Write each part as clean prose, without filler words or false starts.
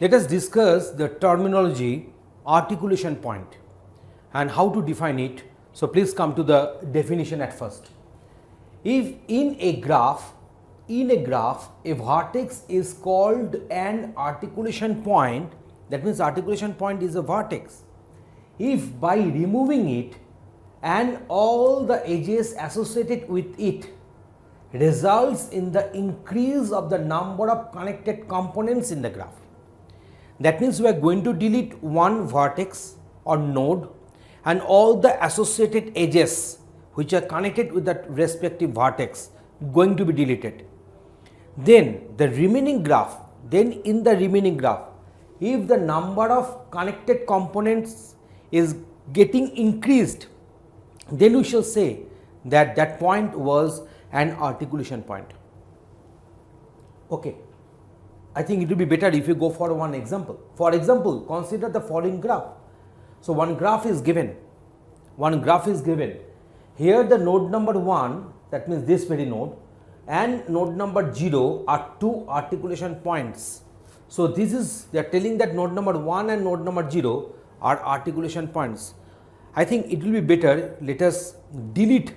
Let us discuss the terminology articulation point and how to define it. So, please come to the definition at first. If in a graph, a vertex is called an articulation point, that means articulation point is a vertex. If by removing it and all the edges associated with it results in the increase of the number of connected components in the graph. That means we are going to delete one vertex or node and all the associated edges which are connected with that respective vertex going to be deleted. Then the remaining graph, if the number of connected components is getting increased, then we shall say that that point was an articulation point. Okay. I think it will be better if you go for one example. For example, consider the following graph. So, one graph is given. Here the node number 1, that means this very node, and node number 0 are two articulation points. So, this is, they are telling that node number 1 and node number 0 are articulation points. I think it will be better, let us delete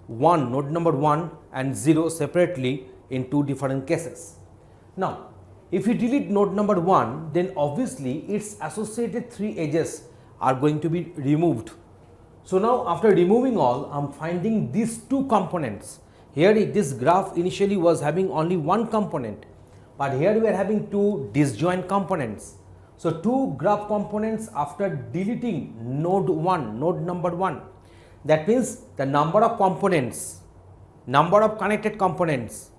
node number 1 and 0 separately in two different cases. Now, if you delete node number 1, then obviously its associated three edges are going to be removed. So, now after removing all, I am finding these two components. Here this graph initially was having only one component, but here we are having two disjoint components. So, two graph components after deleting node number 1. That means the number of connected components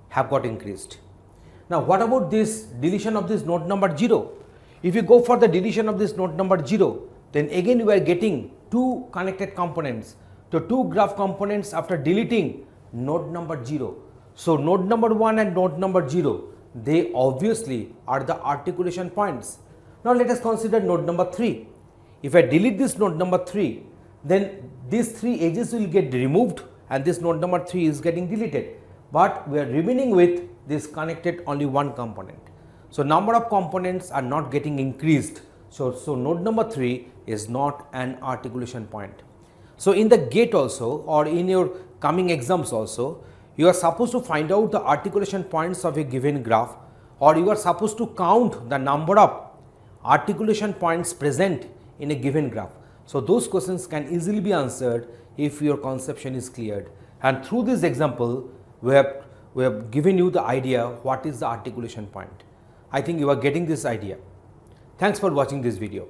have got increased. Now, what about this deletion of this node number 0? If you go for the deletion of this node number 0, then again we are getting two connected components. So, two graph components after deleting node number 0. So, node number 1 and node number 0, they obviously are the articulation points. Now, let us consider node number 3. If I delete this node number 3, then these three edges will get removed and this node number 3 is getting deleted, but we are remaining with this connected only one component. So, number of components are not getting increased. So, node number 3 is not an articulation point. So, in the GATE also or in your coming exams also, you are supposed to find out the articulation points of a given graph, or you are supposed to count the number of articulation points present in a given graph. So, those questions can easily be answered if your conception is cleared, and through this example we have given you the idea what is the articulation point. I think you are getting this idea. Thanks for watching this video.